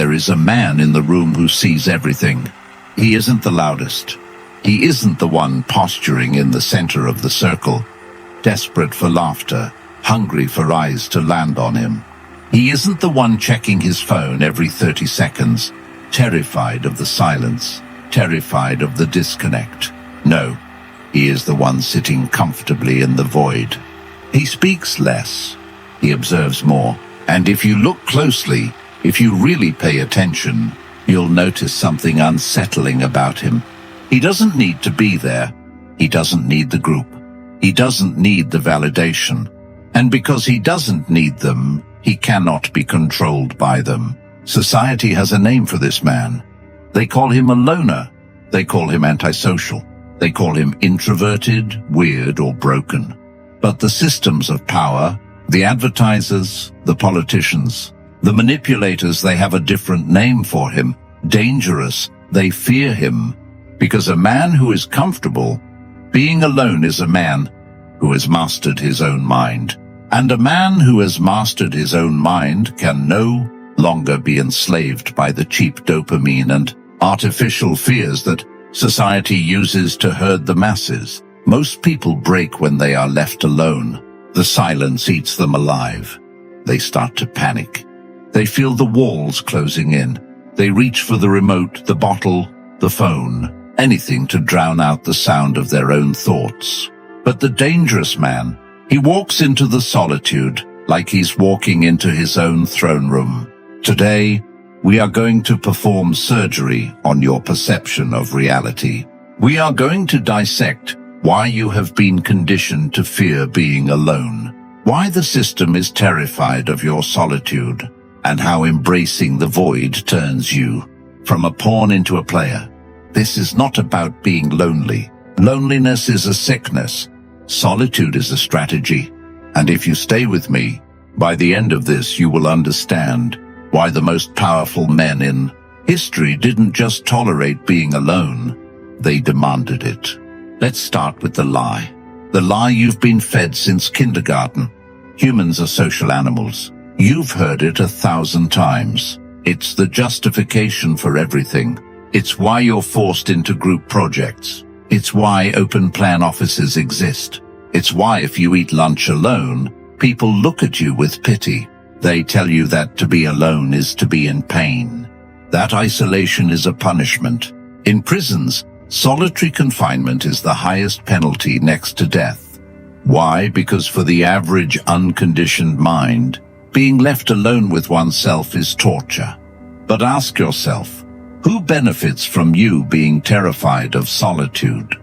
There is a man in the room who sees everything. He isn't the loudest. He isn't the one posturing in the center of the circle, desperate for laughter, hungry for eyes to land on him. He isn't the one checking his phone every 30 seconds, terrified of the silence, terrified of the disconnect. No, he is the one sitting comfortably in the void. He speaks less. He observes more. And if you look closely, if you really pay attention, you'll notice something unsettling about him. He doesn't need to be there. He doesn't need the group. He doesn't need the validation. And because he doesn't need them, he cannot be controlled by them. Society has a name for this man. They call him a loner. They call him antisocial. They call him introverted, weird, or broken. But the systems of power, the advertisers, the politicians, the manipulators, they have a different name for him. Dangerous. They fear him. Because a man who is comfortable being alone is a man who has mastered his own mind. And a man who has mastered his own mind can no longer be enslaved by the cheap dopamine and artificial fears that society uses to herd the masses. Most people break when they are left alone. The silence eats them alive. They start to panic. They feel the walls closing in. They reach for the remote, the bottle, the phone, anything to drown out the sound of their own thoughts. But the dangerous man, he walks into the solitude like he's walking into his own throne room. Today, we are going to perform surgery on your perception of reality. We are going to dissect why you have been conditioned to fear being alone, why the system is terrified of your solitude, and how embracing the void turns you from a pawn into a player. This is not about being lonely. Loneliness is a sickness. Solitude is a strategy. And if you stay with me, by the end of this you will understand why the most powerful men in history didn't just tolerate being alone, they demanded it. Let's start with the lie. The lie you've been fed since kindergarten. Humans are social animals. You've heard it 1,000 times. It's the justification for everything. It's why you're forced into group projects. It's why open plan offices exist. It's why if you eat lunch alone, people look at you with pity. They tell you that to be alone is to be in pain. That isolation is a punishment. In prisons, solitary confinement is the highest penalty next to death. Why? Because for the average unconditioned mind, being left alone with oneself is torture. But ask yourself, who benefits from you being terrified of solitude?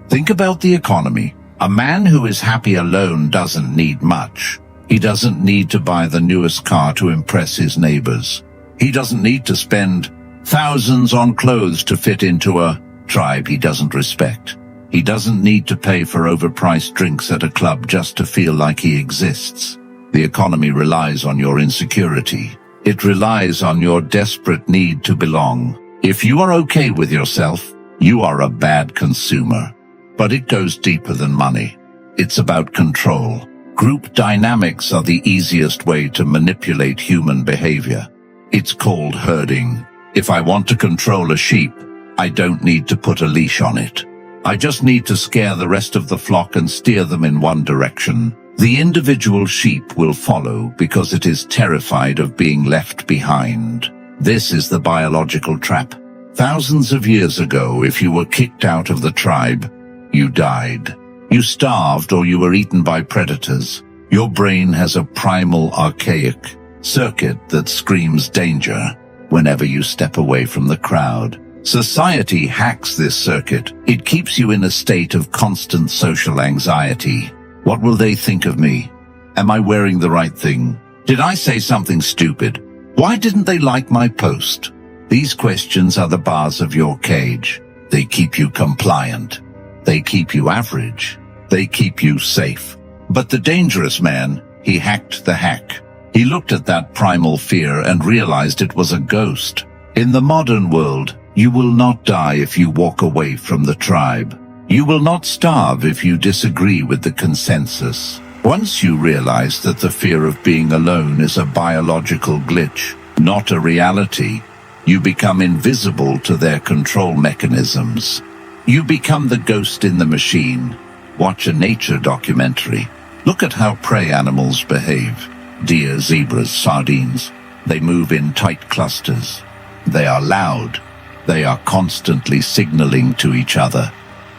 Think about the economy. A man who is happy alone doesn't need much. He doesn't need to buy the newest car to impress his neighbors. He doesn't need to spend thousands on clothes to fit into a tribe he doesn't respect. He doesn't need to pay for overpriced drinks at a club just to feel like he exists. The economy relies on your insecurity. It relies on your desperate need to belong. If you are okay with yourself, you are a bad consumer. But it goes deeper than money. It's about control. Group dynamics are the easiest way to manipulate human behavior. It's called herding. If I want to control a sheep, I don't need to put a leash on it. I just need to scare the rest of the flock and steer them in one direction. The individual sheep will follow because it is terrified of being left behind. This is the biological trap. Thousands of years ago, if you were kicked out of the tribe, you died. You starved or you were eaten by predators. Your brain has a primal, archaic circuit that screams danger whenever you step away from the crowd. Society hacks this circuit. It keeps you in a state of constant social anxiety. What will they think of me? Am I wearing the right thing? Did I say something stupid? Why didn't they like my post? These questions are the bars of your cage. They keep you compliant. They keep you average. They keep you safe. But the dangerous man, he hacked the hack. He looked at that primal fear and realized it was a ghost. In the modern world, you will not die if you walk away from the tribe. You will not starve if you disagree with the consensus. Once you realize that the fear of being alone is a biological glitch, not a reality, You become invisible to their control mechanisms. You become the ghost in the machine. Watch a nature documentary. Look at how prey animals behave. Deer, zebras, sardines. They move in tight clusters. They are loud. They are constantly signaling to each other.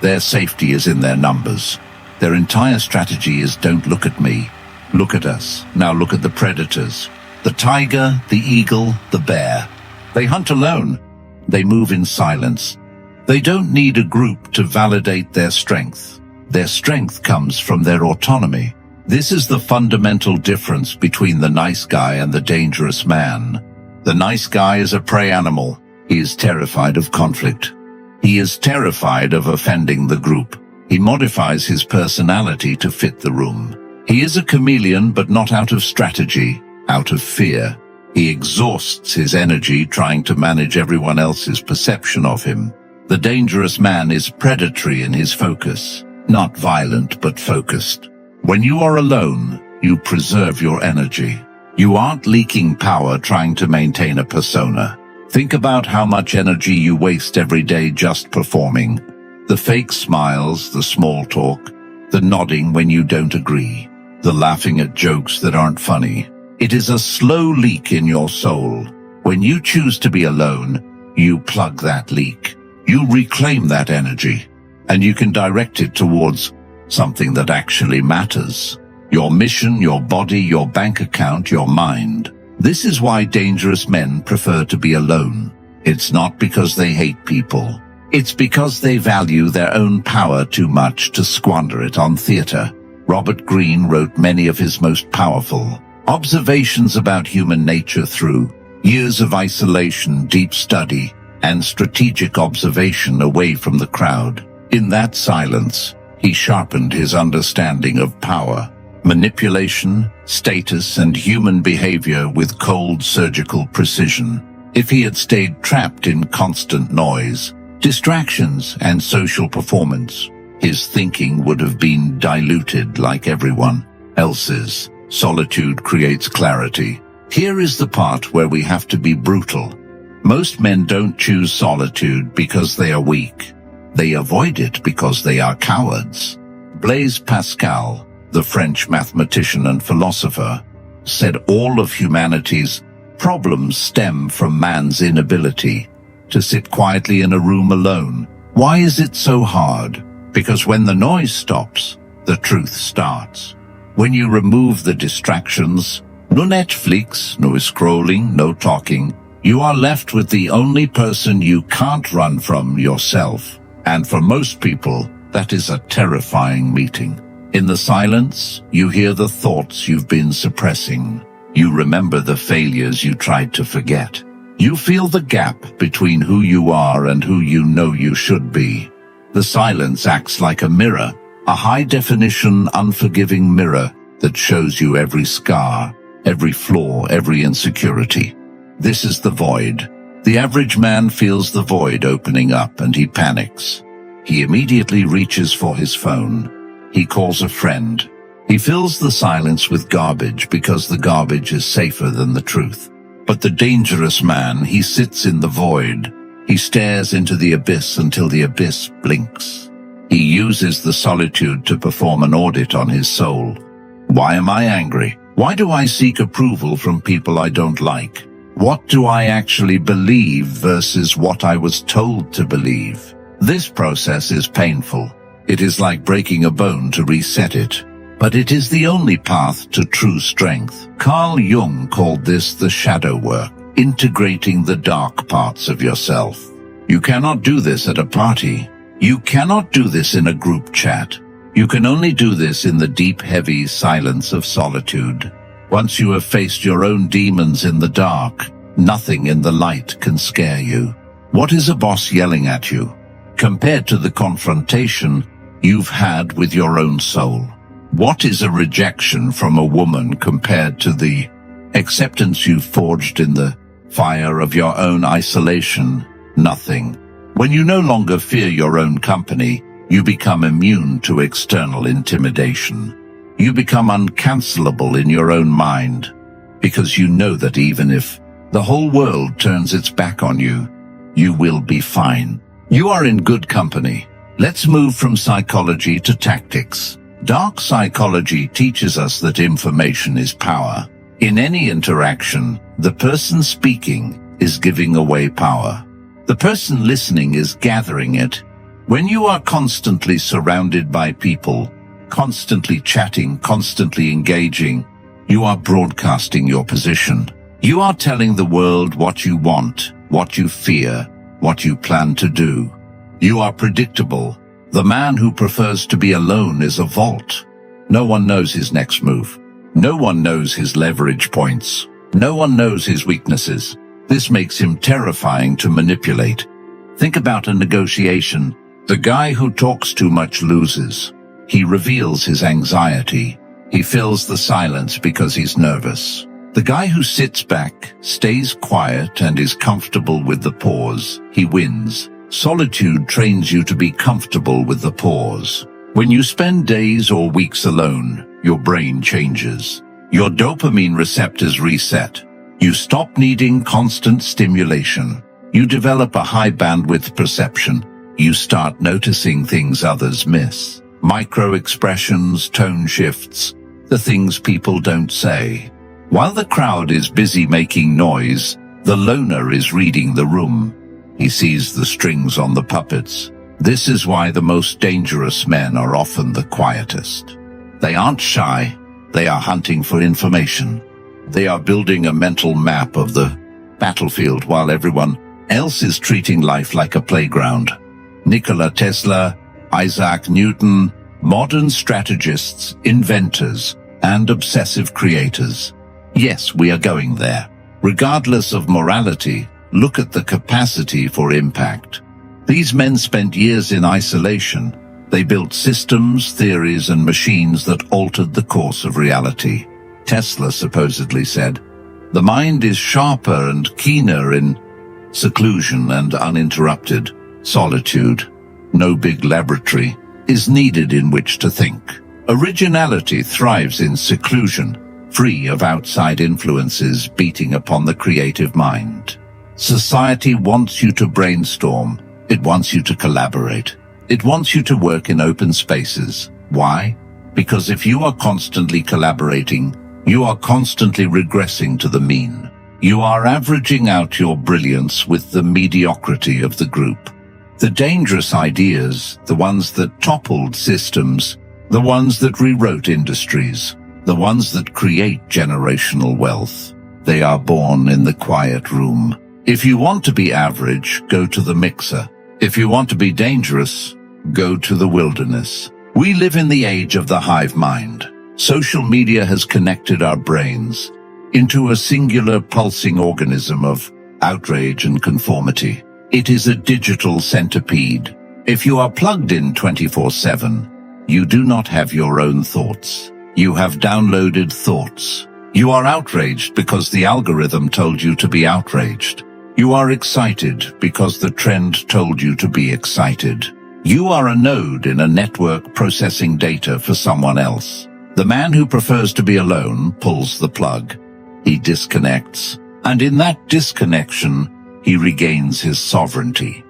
Their safety is in their numbers. Their entire strategy is don't look at me. Look at us. Now look at the predators. The tiger, the eagle, the bear. They hunt alone. They move in silence. They don't need a group to validate their strength. Their strength comes from their autonomy. This is the fundamental difference between the nice guy and the dangerous man. The nice guy is a prey animal. He is terrified of conflict. He is terrified of offending the group. He modifies his personality to fit the room. He is a chameleon, but not out of strategy, out of fear. He exhausts his energy trying to manage everyone else's perception of him. The dangerous man is predatory in his focus, not violent but focused. When you are alone, you preserve your energy. You aren't leaking power trying to maintain a persona. Think about how much energy you waste every day just performing. The fake smiles, the small talk, the nodding when you don't agree, the laughing at jokes that aren't funny. It is a slow leak in your soul. When you choose to be alone, you plug that leak. You reclaim that energy, and you can direct it towards something that actually matters. Your mission, your body, your bank account, your mind. This is why dangerous men prefer to be alone. It's not because they hate people. It's because they value their own power too much to squander it on theater. Robert Greene wrote many of his most powerful observations about human nature through years of isolation, deep study, and strategic observation away from the crowd. In that silence, he sharpened his understanding of power, manipulation, status, and human behavior with cold surgical precision. If he had stayed trapped in constant noise, distractions, and social performance, his thinking would have been diluted like everyone else's. Solitude creates clarity. Here is the part where we have to be brutal. Most men don't choose solitude because they are weak. They avoid it because they are cowards. Blaise Pascal, the French mathematician and philosopher, said all of humanity's problems stem from man's inability to sit quietly in a room alone. Why is it so hard? Because when the noise stops, the truth starts. When you remove the distractions, no Netflix, no scrolling, no talking, you are left with the only person you can't run from, yourself. And for most people, that is a terrifying meeting. In the silence, you hear the thoughts you've been suppressing. You remember the failures you tried to forget. You feel the gap between who you are and who you know you should be. The silence acts like a mirror, a high-definition, unforgiving mirror that shows you every scar, every flaw, every insecurity. This is the void. The average man feels the void opening up and he panics. He immediately reaches for his phone. He calls a friend. He fills the silence with garbage because the garbage is safer than the truth. But the dangerous man, he sits in the void. He stares into the abyss until the abyss blinks. He uses the solitude to perform an audit on his soul. Why am I angry? Why do I seek approval from people I don't like? What do I actually believe versus what I was told to believe? This process is painful. It is like breaking a bone to reset it. But it is the only path to true strength. Carl Jung called this the shadow work, integrating the dark parts of yourself. You cannot do this at a party. You cannot do this in a group chat. You can only do this in the deep, heavy silence of solitude. Once you have faced your own demons in the dark, nothing in the light can scare you. What is a boss yelling at you, compared to the confrontation you've had with your own soul? What is a rejection from a woman compared to the acceptance you forged in the fire of your own isolation? Nothing. When you no longer fear your own company, you become immune to external intimidation. You become uncancelable in your own mind, because you know that even if the whole world turns its back on you, you will be fine. You are in good company. Let's move from psychology to tactics. Dark psychology teaches us that information is power. In any interaction, the person speaking is giving away power. The person listening is gathering it. When you are constantly surrounded by people, constantly chatting, constantly engaging, you are broadcasting your position. You are telling the world what you want, what you fear, what you plan to do. You are predictable. The man who prefers to be alone is a vault. No one knows his next move. No one knows his leverage points. No one knows his weaknesses. This makes him terrifying to manipulate. Think about a negotiation. The guy who talks too much loses. He reveals his anxiety. He fills the silence because he's nervous. The guy who sits back, stays quiet, and is comfortable with the pause, he wins. Solitude trains you to be comfortable with the pause. When you spend days or weeks alone, your brain changes. Your dopamine receptors reset. You stop needing constant stimulation. You develop a high bandwidth perception. You start noticing things others miss. Micro expressions, tone shifts, the things people don't say. While the crowd is busy making noise, the loner is reading the room. He sees the strings on the puppets. This is why the most dangerous men are often the quietest. They aren't shy. They are hunting for information. They are building a mental map of the battlefield while everyone else is treating life like a playground. Nikola Tesla, Isaac Newton, modern strategists, inventors, and obsessive creators. Yes, we are going there. Regardless of morality, look at the capacity for impact. These men spent years in isolation. They built systems, theories, and machines that altered the course of reality. Tesla supposedly said, "The mind is sharper and keener in seclusion and uninterrupted solitude. No big laboratory is needed in which to think. Originality thrives in seclusion, free of outside influences beating upon the creative mind." Society wants you to brainstorm. It wants you to collaborate. It wants you to work in open spaces. Why? Because if you are constantly collaborating, you are constantly regressing to the mean. You are averaging out your brilliance with the mediocrity of the group. The dangerous ideas, the ones that toppled systems, the ones that rewrote industries, the ones that create generational wealth, they are born in the quiet room. If you want to be average, go to the mixer. If you want to be dangerous, go to the wilderness. We live in the age of the hive mind. Social media has connected our brains into a singular pulsing organism of outrage and conformity. It is a digital centipede. If you are plugged in 24/7, you do not have your own thoughts. You have downloaded thoughts. You are outraged because the algorithm told you to be outraged. You are excited because the trend told you to be excited. You are a node in a network processing data for someone else. The man who prefers to be alone pulls the plug. He disconnects, and in that disconnection, he regains his sovereignty.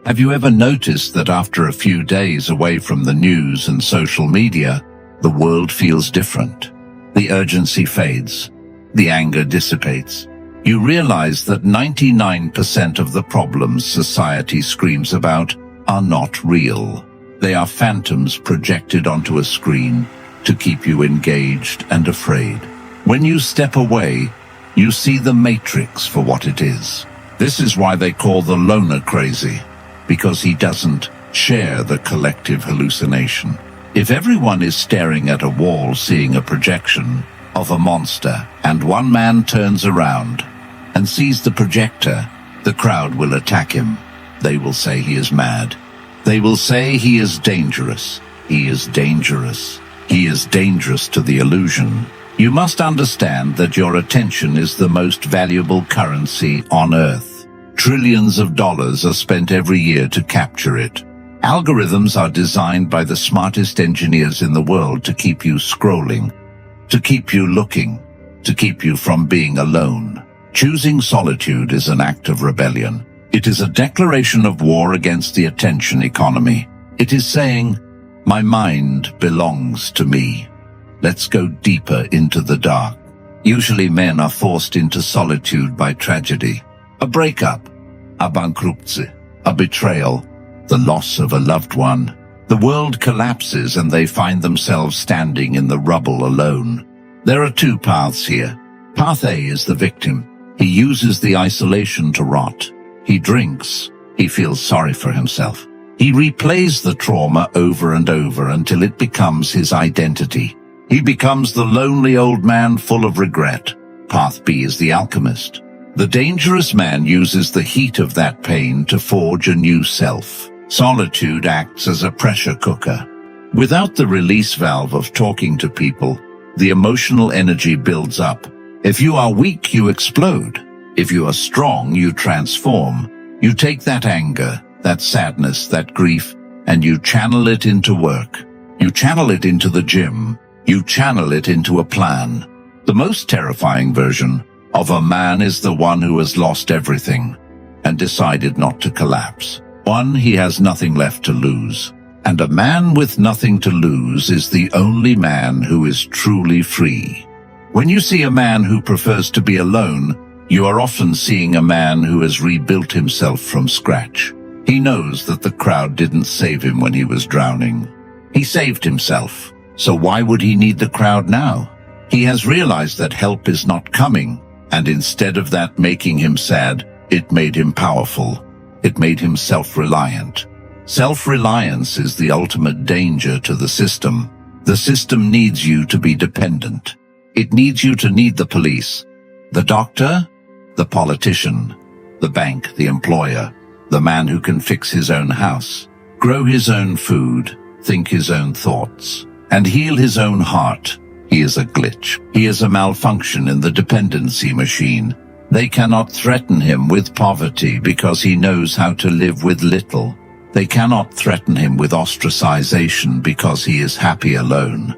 Have you ever noticed that after a few days away from the news and social media, the world feels different? The urgency fades. The anger dissipates. You realize that 99% of the problems society screams about are not real. They are phantoms projected onto a screen to keep you engaged and afraid. When you step away, you see the matrix for what it is. This is why they call the loner crazy, because he doesn't share the collective hallucination. If everyone is staring at a wall seeing a projection of a monster, and one man turns around and sees the projector, the crowd will attack him. They will say he is mad. They will say he is dangerous. He is dangerous. He is dangerous to the illusion. You must understand that your attention is the most valuable currency on Earth. Trillions of dollars are spent every year to capture it. Algorithms are designed by the smartest engineers in the world to keep you scrolling, to keep you looking, to keep you from being alone. Choosing solitude is an act of rebellion. It is a declaration of war against the attention economy. It is saying, my mind belongs to me. Let's go deeper into the dark. Usually men are forced into solitude by tragedy. A breakup, a bankruptcy, a betrayal, the loss of a loved one. The world collapses and they find themselves standing in the rubble alone. There are two paths here. Path A is the victim. He uses the isolation to rot. He drinks. He feels sorry for himself. He replays the trauma over and over until it becomes his identity. He becomes the lonely old man full of regret. Path B is the alchemist. The dangerous man uses the heat of that pain to forge a new self. Solitude acts as a pressure cooker. Without the release valve of talking to people, the emotional energy builds up. If you are weak, you explode. If you are strong, you transform. You take that anger, that sadness, that grief, and you channel it into work. You channel it into the gym. You channel it into a plan. The most terrifying version of a man is the one who has lost everything and decided not to collapse. One, he has nothing left to lose. And a man with nothing to lose is the only man who is truly free. When you see a man who prefers to be alone, you are often seeing a man who has rebuilt himself from scratch. He knows that the crowd didn't save him when he was drowning. He saved himself. So why would he need the crowd now? He has realized that help is not coming, and instead of that making him sad, it made him powerful. It made him self-reliant. Self-reliance is the ultimate danger to the system. The system needs you to be dependent. It needs you to need the police, the doctor, the politician, the bank, the employer, the man who can fix his own house, grow his own food, think his own thoughts, and heal his own heart. He is a glitch. He is a malfunction in the dependency machine. They cannot threaten him with poverty because he knows how to live with little. They cannot threaten him with ostracization because he is happy alone.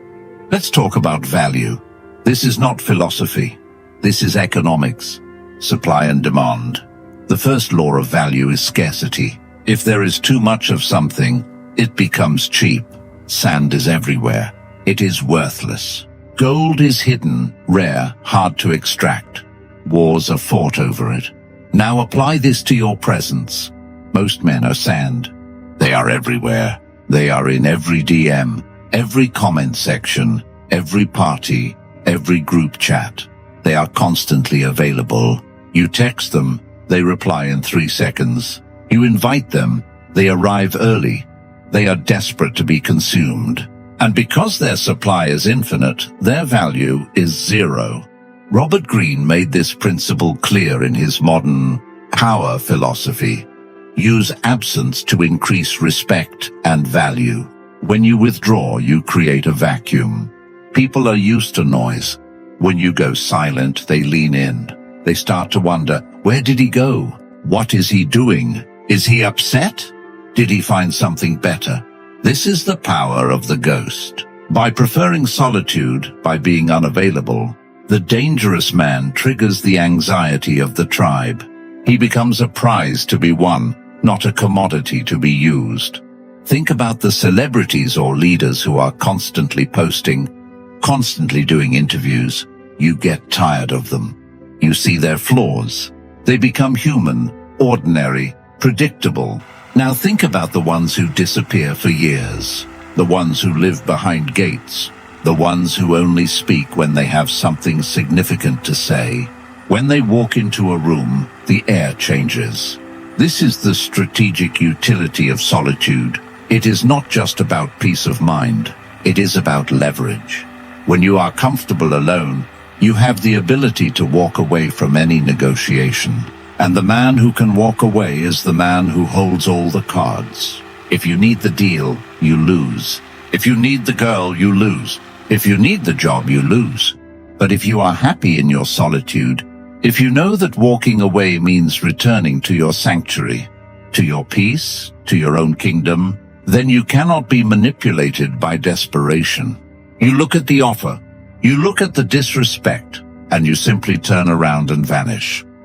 Let's talk about value. This is not philosophy. This is economics, supply and demand. The first law of value is scarcity. If there is too much of something, it becomes cheap. Sand is everywhere. It is worthless. Gold is hidden, rare, hard to extract. Wars are fought over it. Now apply this to your presence. Most men are sand. They are everywhere. They are in every DM, every comment section, every party, every group chat. They are constantly available. You text them, they reply in 3 seconds. You invite them, they arrive early. They are desperate to be consumed. And because their supply is infinite, their value is zero. Robert Greene made this principle clear in his modern power philosophy. Use absence to increase respect and value. When you withdraw, you create a vacuum. People are used to noise. When you go silent, they lean in. They start to wonder, where did he go? What is he doing? Is he upset? Did he find something better? This is the power of the ghost. By preferring solitude, by being unavailable, the dangerous man triggers the anxiety of the tribe. He becomes a prize to be won, not a commodity to be used. Think about the celebrities or leaders who are constantly posting, constantly doing interviews. You get tired of them. You see their flaws. They become human, ordinary, predictable. Now think about the ones who disappear for years, the ones who live behind gates, the ones who only speak when they have something significant to say. When they walk into a room, the air changes. This is the strategic utility of solitude. It is not just about peace of mind. It is about leverage. When you are comfortable alone, you have the ability to walk away from any negotiation. And the man who can walk away is the man who holds all the cards. If you need the deal, you lose. If you need the girl, you lose. If you need the job, you lose. But if you are happy in your solitude, if you know that walking away means returning to your sanctuary, to your peace, to your own kingdom, then you cannot be manipulated by desperation. You look at the offer, you look at the disrespect, and you simply turn around and vanish.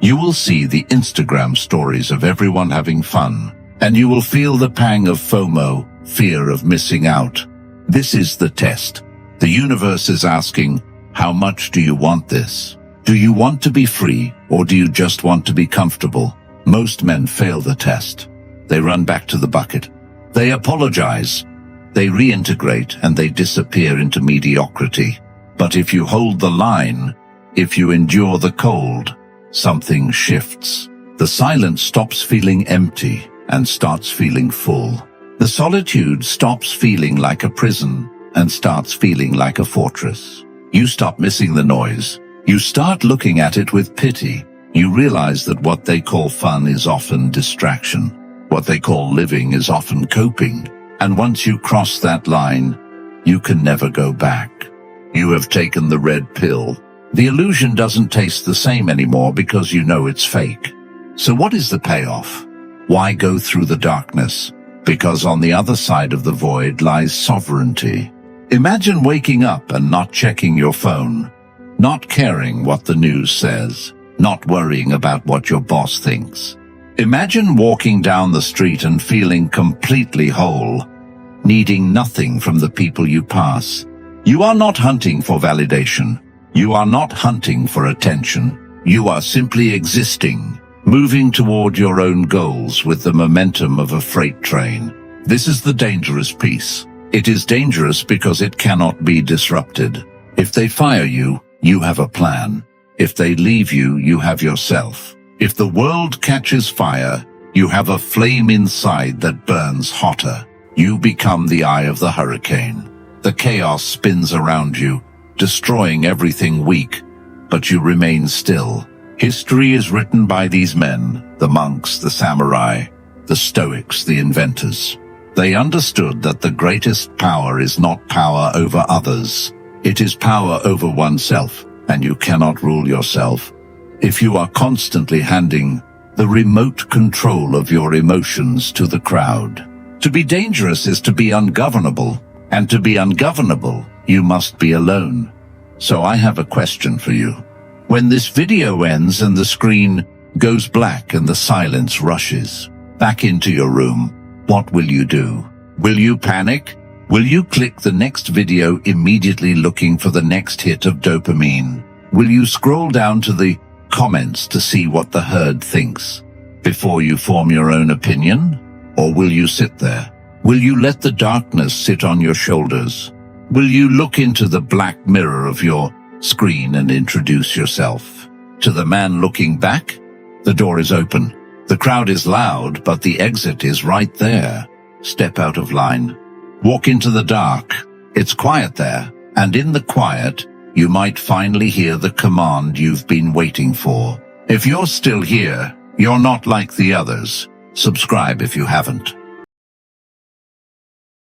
You will see the Instagram stories of everyone having fun, and you will feel the pang of FOMO, fear of missing out. This is the test. The universe is asking, how much do you want this? Do you want to be free, or do you just want to be comfortable? Most men fail the test. They run back to the bucket. They apologize. They reintegrate, and they disappear into mediocrity. But if you hold the line, if you endure the cold, something shifts. The silence stops feeling empty and starts feeling full. The solitude stops feeling like a prison and starts feeling like a fortress. You stop missing the noise. You start looking at it with pity. You realize that what they call fun is often distraction. What they call living is often coping. And once you cross that line, you can never go back. You have taken the red pill. The illusion doesn't taste the same anymore because you know it's fake. So what is the payoff? Why go through the darkness? Because on the other side of the void lies sovereignty. Imagine waking up and not checking your phone, not caring what the news says, not worrying about what your boss thinks. Imagine walking down the street and feeling completely whole, needing nothing from the people you pass. You are not hunting for validation. You are not hunting for attention. You are simply existing, moving toward your own goals with the momentum of a freight train. This is the dangerous piece. It is dangerous because it cannot be disrupted. If they fire you, you have a plan. If they leave you, you have yourself. If the world catches fire, you have a flame inside that burns hotter. You become the eye of the hurricane. The chaos spins around you, destroying everything weak, but you remain still. History is written by these men, the monks, the samurai, the Stoics, the inventors. They understood that the greatest power is not power over others. It is power over oneself, and you cannot rule yourself if you are constantly handing the remote control of your emotions to the crowd. To be dangerous is to be ungovernable, and to be ungovernable, you must be alone. So I have a question for you. When this video ends and the screen goes black and the silence rushes back into your room, what will you do? Will you panic? Will you click the next video immediately looking for the next hit of dopamine? Will you scroll down to the comments to see what the herd thinks before you form your own opinion? Or will you sit there? Will you let the darkness sit on your shoulders? Will you look into the black mirror of your screen and introduce yourself? To the man looking back, the door is open. The crowd is loud, but the exit is right there. Step out of line. Walk into the dark. It's quiet there, and in the quiet, you might finally hear the command you've been waiting for. If you're still here, you're not like the others. Subscribe if you haven't.